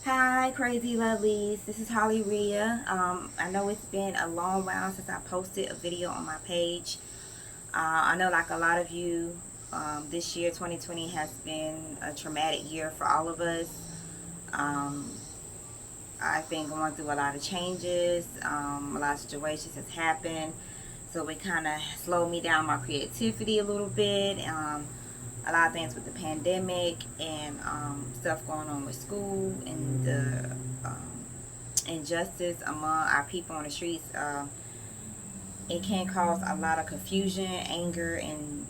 Hi, crazy lovelies. This is Holly Rhea. I know it's been a long while since I posted a video on my page. I know, like a lot of you, this year, 2020, has been a traumatic year for all of us. Um, I've been going through a lot of changes. A lot of situations has happened. So it kind of slowed me down my creativity a little bit. A lot of things with the pandemic and stuff going on with school and the injustice among our people on the streets. It can cause a lot of confusion, anger, and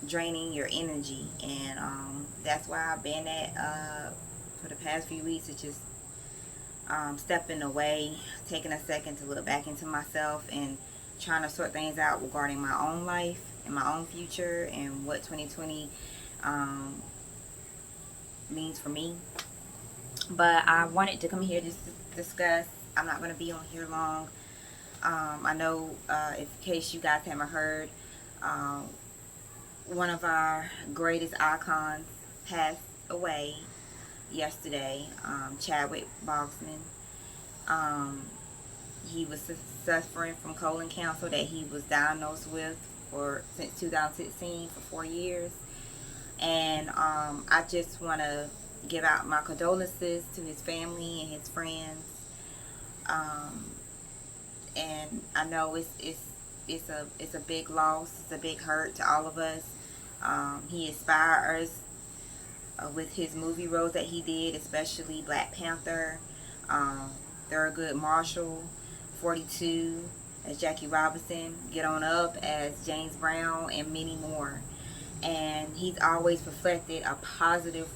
draining your energy. And that's why I've been at for the past few weeks. It's just stepping away, taking a second to look back into myself and trying to sort things out regarding my own life and my own future and what 2020 um, means for me. But I wanted to come here just to discuss. I'm not going to be on here long. I know, in case you guys haven't heard, um, one of our greatest icons passed away yesterday, Chadwick Boseman. Um, he was suffering from colon cancer that he was diagnosed with for since 2016 for 4 years. And I just want to give out my condolences to his family and his friends. Um, and I know it's a big loss. It's a big hurt to all of us. He inspired us with his movie roles that he did, especially Black Panther, um, Thurgood Marshall, 42 as Jackie Robinson, Get On Up as James Brown, and many more. And he's always reflected a positive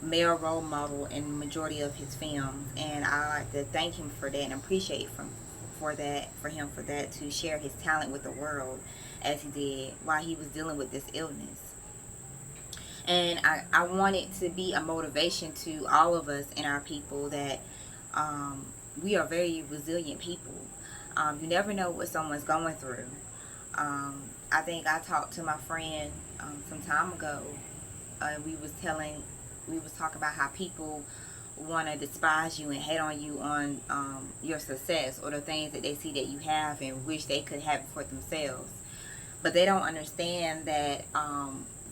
male role model in the majority of his films, and I like to thank him for that and appreciate for him for that, to share his talent with the world as he did while he was dealing with this illness. And I want it to be a motivation to all of us and our people that um, we are very resilient people. You never know what someone's going through. I think I talked to my friend some time ago, and we was talking about how people want to despise you and hate on you on your success or the things that they see that you have and wish they could have it for themselves. But they don't understand that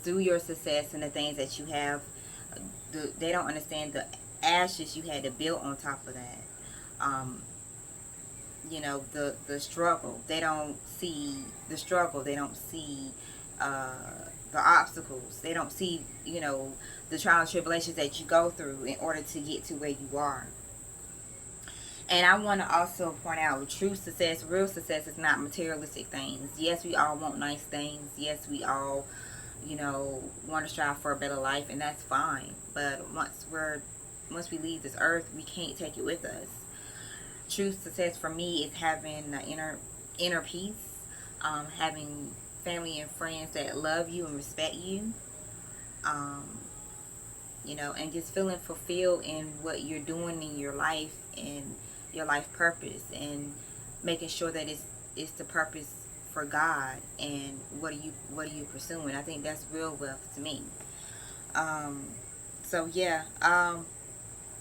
through your success and the things that you have, they don't understand the ashes you had to build on top of that. Um, the struggle. They don't see the struggle. They don't see uh, the obstacles. They don't see the trials and tribulations that you go through in order to get to where you are. And I want to also point out, true success, real success is not materialistic things. Yes, we all want nice things. Yes, we all, want to strive for a better life, and that's fine. But once we leave this earth, we can't take it with us. True success for me is having the inner peace, having family and friends that love you and respect you, um, and just feeling fulfilled in what you're doing in your life and your life purpose, and making sure that it's the purpose for God, and what are you pursuing. I think that's real wealth to me. Um, so yeah,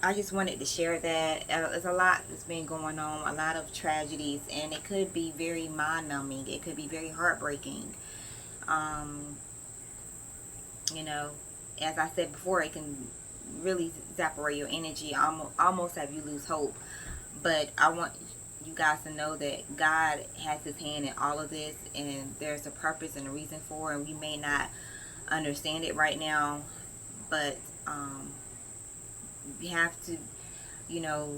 I just wanted to share that. There's a lot that's been going on, a lot of tragedies, and it could be very mind numbing. It could be very heartbreaking. Um, you know, as I said before, it can really zap away your energy, almost have you lose hope. But I want you guys to know that God has his hand in all of this, and there's a purpose and a reason for it, and we may not understand it right now, but you have to, you know,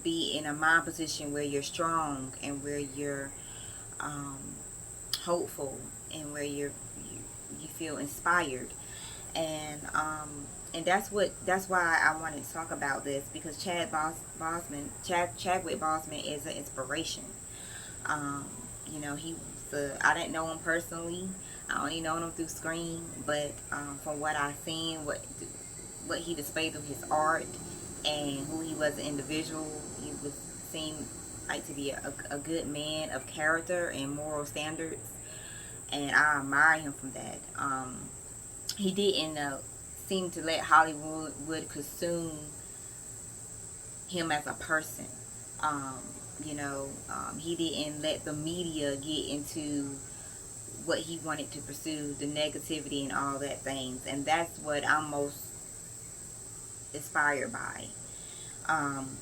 be in a mind position where you're strong and where you're um, hopeful and where you feel inspired. And that's why I wanted to talk about this, because Chadwick Boseman is an inspiration. Um, I didn't know him personally. I only known him through screen, but from what I've seen, what he displayed through his art and who he was as an individual, he was seem like to be a good man of character and moral standards, and I admire him from that. He didn't seem to let Hollywood would consume him as a person. Um, he didn't let the media get into what he wanted to pursue, the negativity and all that things. And that's what I'm most inspired by. Um,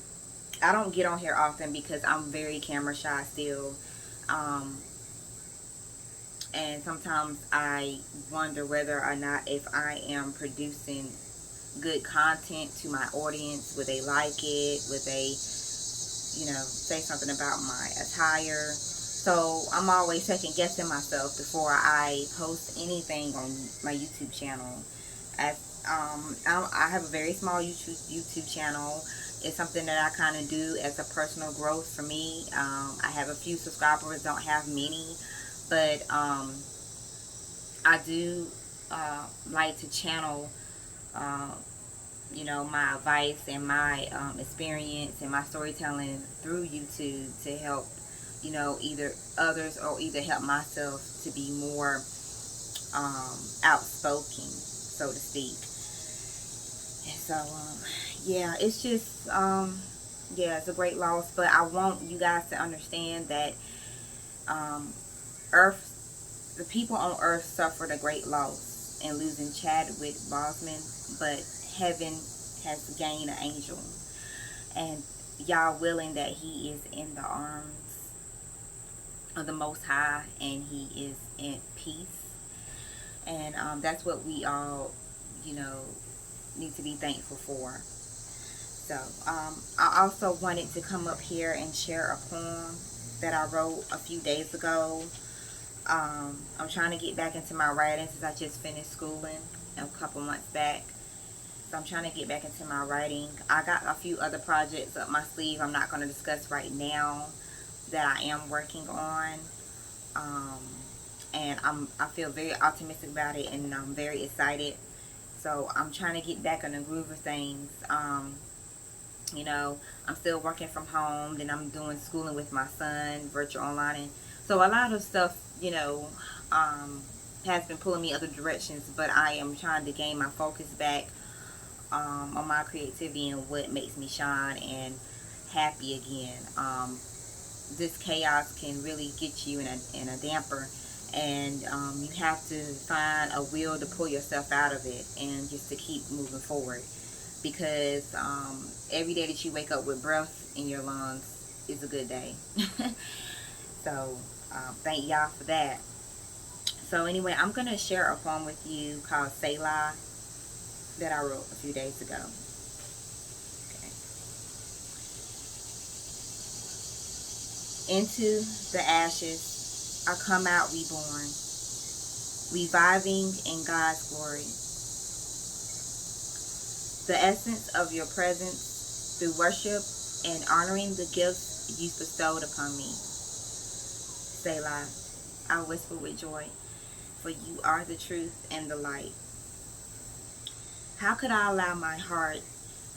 I don't get on here often because I'm very camera shy still. Um, and sometimes I wonder whether or not if I am producing good content to my audience. Would they like it? Would they, say something about my attire? So I'm always second guessing myself before I post anything on my YouTube channel. I have a very small YouTube channel. It's something that I kind of do as a personal growth for me. I have a few subscribers, don't have many, but I do like to channel, uh, my advice and my experience and my storytelling through YouTube to help, either others or either help myself to be more outspoken, so to speak. And so, yeah, it's just, yeah, it's a great loss. But I want you guys to understand that Earth, the people on Earth suffered a great loss in losing Chadwick Boseman, but heaven has gained an angel, and y'all willing that he is in the arms of the Most High and he is in peace. And that's what we all, need to be thankful for. So I also wanted to come up here and share a poem that I wrote a few days ago. I'm trying to get back into my writing since I just finished schooling a couple months back. So I'm trying to get back into my writing. I got a few other projects up my sleeve I'm not going to discuss right now that I am working on. And I feel very optimistic about it, and I'm very excited. So I'm trying to get back on the groove of things. I'm still working from home. Then I'm doing schooling with my son, virtual online. And so a lot of stuff, has been pulling me other directions. But I am trying to gain my focus back on my creativity and what makes me shine and happy again. This chaos can really get you in a damper. And you have to find a will to pull yourself out of it and just to keep moving forward, because every day that you wake up with breath in your lungs is a good day. So thank y'all for that. So anyway, I'm going to share a poem with you called Selah that I wrote a few days ago. Okay. Into the ashes I come out reborn, reviving in God's glory. The essence of your presence through worship and honoring the gifts you bestowed upon me. Selah, I whisper with joy, for you are the truth and the light. How could I allow my heart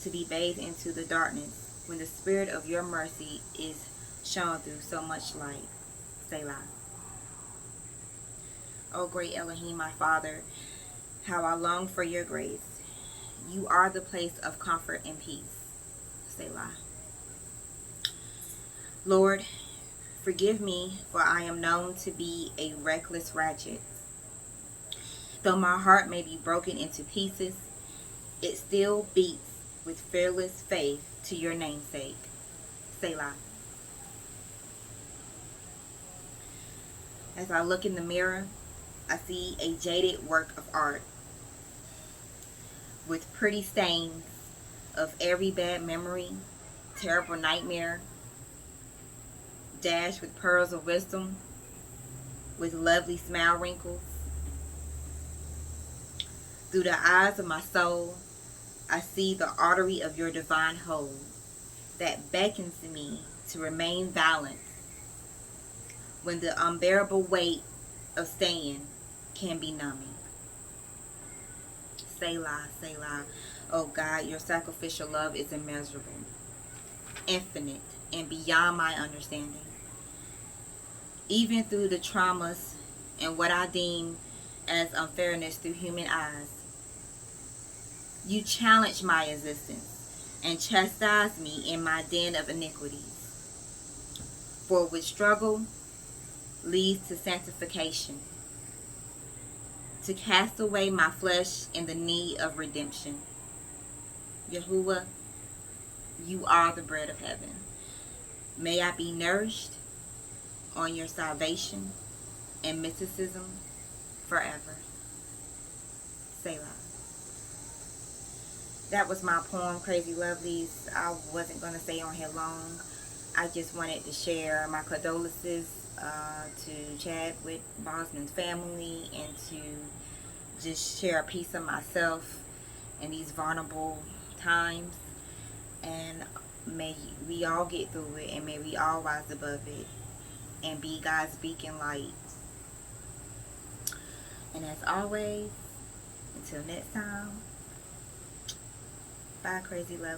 to be bathed into the darkness when the spirit of your mercy is shone through so much light? Selah. O great Elohim, my Father, how I long for your grace. You are the place of comfort and peace. Selah. Lord, forgive me, for I am known to be a reckless ratchet. Though my heart may be broken into pieces, it still beats with fearless faith to your namesake. Selah. As I look in the mirror, I see a jaded work of art with pretty stains of every bad memory, terrible nightmare, dashed with pearls of wisdom, with lovely smile wrinkles. Through the eyes of my soul, I see the artery of your divine hold that beckons me to remain violent when the unbearable weight of staying can be numbing. Selah, Selah. Oh God, your sacrificial love is immeasurable, infinite, and beyond my understanding. Even through the traumas and what I deem as unfairness through human eyes, You challenge my existence and chastise me in my den of iniquities. For which struggle leads to sanctification, to cast away my flesh in the need of redemption. Yahuwah, you are the bread of heaven. May I be nourished on your salvation and mysticism forever. Selah. That was my poem, Crazy Lovelies. I wasn't going to stay on here long. I just wanted to share my condolences to Chadwick Boseman's family, and to just share a piece of myself in these vulnerable times. And may we all get through it, and may we all rise above it and be God's beacon light. And as always, until next time, bye, Crazy Lovelies.